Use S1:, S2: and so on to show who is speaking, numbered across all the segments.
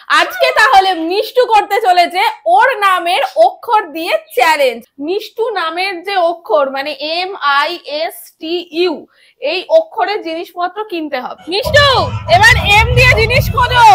S1: আজকে তাহলে মিষ্টু করতে চলেছে ওর নামের অক্ষর দিয়ে চ্যালেঞ্জ। মিষ্টু নামের যে অক্ষর মানে MISTU এই অক্ষরের জিনিসপত্র কিনতে হবে। মিষ্টু এবার M দিয়ে জিনিস খোঁজো।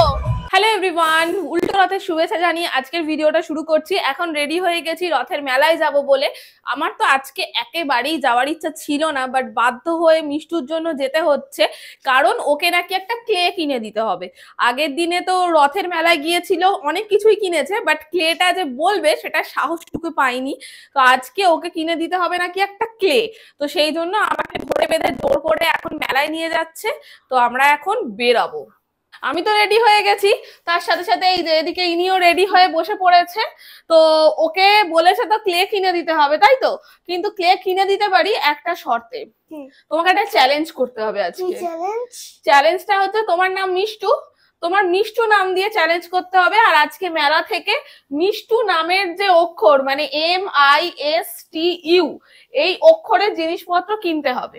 S1: হ্যালো এভরিওয়ান, উল্টো রথের শুভেচ্ছা জানিয়ে আজকের ভিডিওটা শুরু করছি। এখন রেডি হয়ে গেছি রথের মেলায় যাব বলে। আমার তো আজকে একেবারেই যাওয়ার ইচ্ছা ছিল না, বাট বাধ্য হয়ে মিষ্টুর জন্য যেতে হচ্ছে, কারণ ওকে নাকি একটা ক্লে কিনে দিতে হবে। আগের দিনে তো রথের মেলায় গিয়েছিল, অনেক কিছুই কিনেছে, বাট ক্লেটা যে বলবে সেটা সাহসটুকু পাইনি। তো আজকে ওকে কিনে দিতে হবে নাকি একটা ক্লে। তো সেই জন্য আমাকে ধরে বেঁধে জোর করে এখন মেলায় নিয়ে যাচ্ছে। তো আমরা এখন বেরাবো। আমি তো রেডি হয়ে গেছি, তার সাথে সাথে এই যে এদিকে ইনিও রেডি হয়ে বসে পড়েছে। তো ওকে বলেছে তো ক্লে কিনে দিতে হবে, তাই তো? কিন্তু ক্লে কিনে দিতে পারি একটা শর্তে। তোমাকে একটা চ্যালেঞ্জ করতে হবে আজকে। চ্যালেঞ্জটা হচ্ছে তোমার নাম মিষ্টু, তোমার মিষ্টু নাম দিয়ে চ্যালেঞ্জ করতে হবে। আর আজকে মেলা থেকে মিষ্টু নামের যে অক্ষর মানে MISTU এই অক্ষরের জিনিসপত্র কিনতে হবে।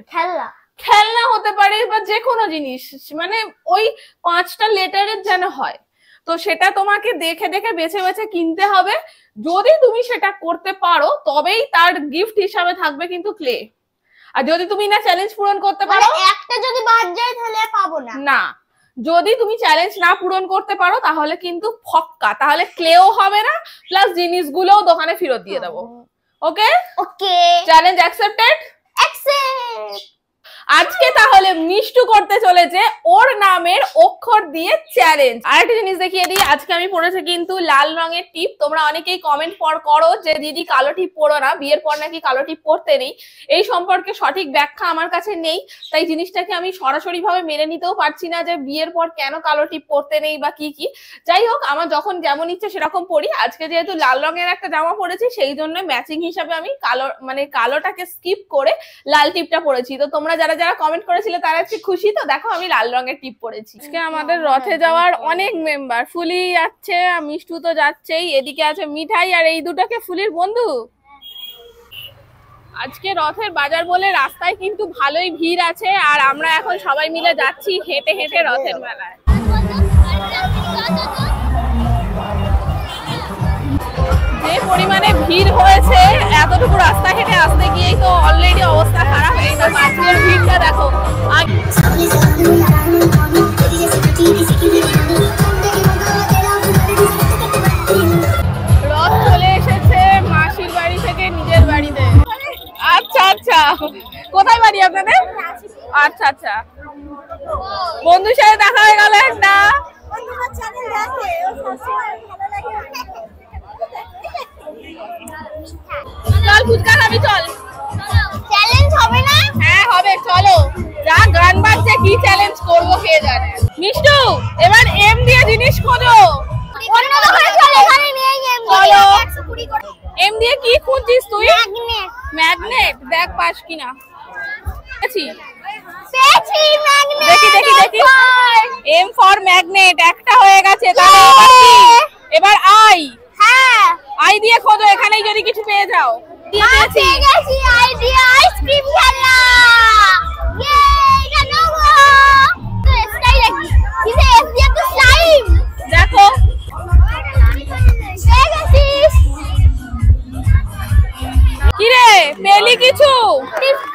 S1: খেলনা হতে পারে বা যে কোনো জিনিস, মানে ওই 5টা লেটারের যেন হয়। তো সেটা তোমাকে দেখে দেখে বেছে বেছে কিনতে হবে। যদি তুমি সেটা করতে পারো তবেই তার গিফট হিসাবে থাকবে কিন্তু ক্লে। আর যদি তুমি না চ্যালেঞ্জ পূরণ করতে পারো,
S2: একটা যদি বাদ যায় তাহলে পাবো না।
S1: না, যদি তুমি চ্যালেঞ্জ না পূরণ করতে পারো তাহলে কিন্তু ফক্কা, তাহলে ক্লেও হবে না, প্লাস জিনিসগুলোও দোকানে ফেরত দিয়ে দেবো। ওকে
S2: ওকে,
S1: চ্যালেঞ্জ অ্যাকসেপ্টেড। আজকে তাহলে মিষ্টু করতে চলেছে ওর নামের অক্ষর দিয়ে চ্যালেঞ্জ। আরেকটা জিনিস দেখিয়ে দিই, আজকে আমি পরেছি কিন্তু লাল রঙের টিপ। তোমরা অনেকেই কমেন্ট করো যে দিদি কালো টিপ পরো না, বিয়ের পর নাকি কালো টিপ পরতে নেই। এই সম্পর্কে সঠিক ব্যাখ্যা আমার কাছে নেই, তাই জিনিসটাকে আমি সরাসরি ভাবে মেনে নিতেও পারছি না যে বিয়ের পর কেন কালো টিপ পরতে নেই বা কি কি। যাই হোক, আমার যখন যেমন ইচ্ছে সেরকম পরি। আজকে যেহেতু লাল রঙের একটা জামা পরেছি সেই জন্য ম্যাচিং হিসাবে আমি কালোটাকে স্কিপ করে লাল টিপটা পরেছি। তো তোমরা যারা যারা কমেন্ট করেছিলে তারা আজকে খুশি তো? দেখো আমি লাল রঙের টিপ পরেছি। আজকে আমাদের রথে যাওয়ার অনেক মেম্বার, ফুলি যাচ্ছে, মিষ্টু তো যাচ্ছেই, এদিকে আছে মিঠাই, আর এই দুটোকে ফুলির বন্ধু। আজকে রথের বাজার বলে রাস্তায় কিন্তু ভালোই ভিড় আছে, আর আমরা এখন সবাই মিলে যাচ্ছি হেঁটে হেঁটে রথের মেলায়। যে পরিমাণে ভিড় হয়েছে, এতটুকু রাস্তা হেঁটে আসতে গিয়েই তো অলরেডি অবস্থা খারাপ হয়ে গেছে। আজকের ভিড়টা দেখো। রথ চলে এসেছে মাসির বাড়ি থেকে নিজের বাড়িতে। আচ্ছা আচ্ছা, কোথায় বাড়ি আপনাদের? আচ্ছা আচ্ছা, বন্ধুর সাথে দেখা হয়ে গেল একটা। চল ফুচকা খাবি, চল।
S2: চ্যালেঞ্জ হবে না?
S1: হ্যাঁ হবে, চলো। যা গান বাজছে, কি চ্যালেঞ্জ করবো কে জানে। মিষ্টু এবার M দিয়ে জিনিস খোঁজো।
S2: অন্য দোকানে চল, এখানে নিয়ে গিয়ে
S1: চলো।
S2: 120 করে।
S1: M দিয়ে কি খুঁজছিস তুই?
S2: ম্যাগনেট।
S1: ম্যাগনেট, দেখ পাস কিনা।
S2: পেয়েছি ম্যাগনেট।
S1: দেখি দেখি দেখি। M ফর ম্যাগনেট একটা হয়ে গেছে। তাহলে এবার কি? এবার I।
S2: হ্যাঁ,
S1: I দিয়ে খোঁজো, এখানেই যদি কিছু পেয়ে যাও।
S2: পেয়ে গেছি আইডিয়া, আইসক্রিম খেলা। ইয়ে, এটা নেবো। তো এটাই রাখি। কিন্তু এস দিয়ে তো স্লাইম।
S1: দেখো
S2: পেয়ে গেছিস।
S1: কি রে, পেলি কিছু?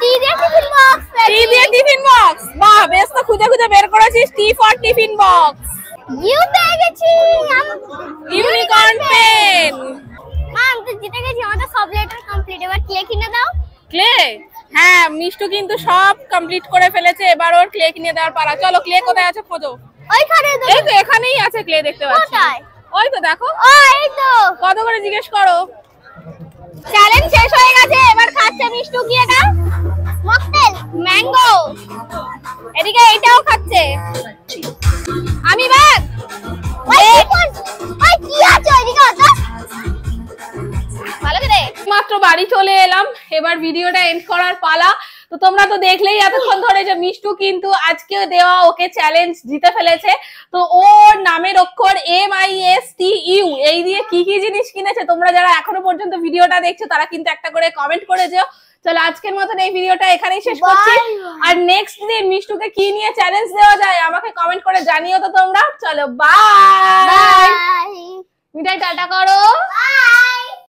S2: টি দিয়ে টিফিন বক্স।
S1: টি দিয়ে টিফিন বক্স, বাহ, বেশ তো খুঁজে খুঁজে বের করেছিস। T for tiffin box.
S2: U পেয়ে গেছি।
S1: Unicorn pen.
S2: মাম তো জিতে গেছি, আমাদের সব লেটার কমপ্লিট। এবার ক্লে কিনে দাও।
S1: ক্লে? হ্যাঁ, মিষ্টু কিন্তু সব কমপ্লিট করে ফেলেছে, এবার ওর ক্লে কিনে দেওয়ার পালা। চলো, ক্লে কোথায় আছে খোঁজো।
S2: ওইখানে তো।
S1: এই তো এখানেই আছে ক্লে, দেখতে পাচ্ছি।
S2: কোথায়?
S1: ওই তো দেখো।
S2: এই তো।
S1: কত করে জিজ্ঞেস করো।
S2: চ্যালেঞ্জ শেষ হয়ে গেছে, এবার খাচ্ছে মিষ্টু কি এটা? Mocktail mango. এদিকে এটাও খাচ্ছে। আমি বাদ। ওই কি আছে ওইদিকে? ওটা ভালো করে।
S1: মাত্র বাড়ি চলে এলাম, এবার ভিডিওটা এন্ড করার পালা। তো তোমরা তো দেখলেই এতক্ষণ ধরে যে মিষ্টু কিন্তু আজকে দেওয়া ওকে চ্যালেঞ্জ জিতে ফেলেছে। তো ওর নামের অক্ষর MISTU এই দিয়ে কি কি জিনিস কিনেছে, তোমরা যারা এখনো পর্যন্ত ভিডিওটা দেখছো তারা কিন্তু একটা করে কমেন্ট করে যেও। চলো আজকের মতন এই ভিডিওটা এখানেই শেষ করছি। আর নেক্সট দিন মিষ্টুকে কি নিয়ে চ্যালেঞ্জ দেওয়া যায় আমাকে কমেন্ট করে জানিও তো তোমরা। চলো বাই।
S2: মিঠাই টাটা করো।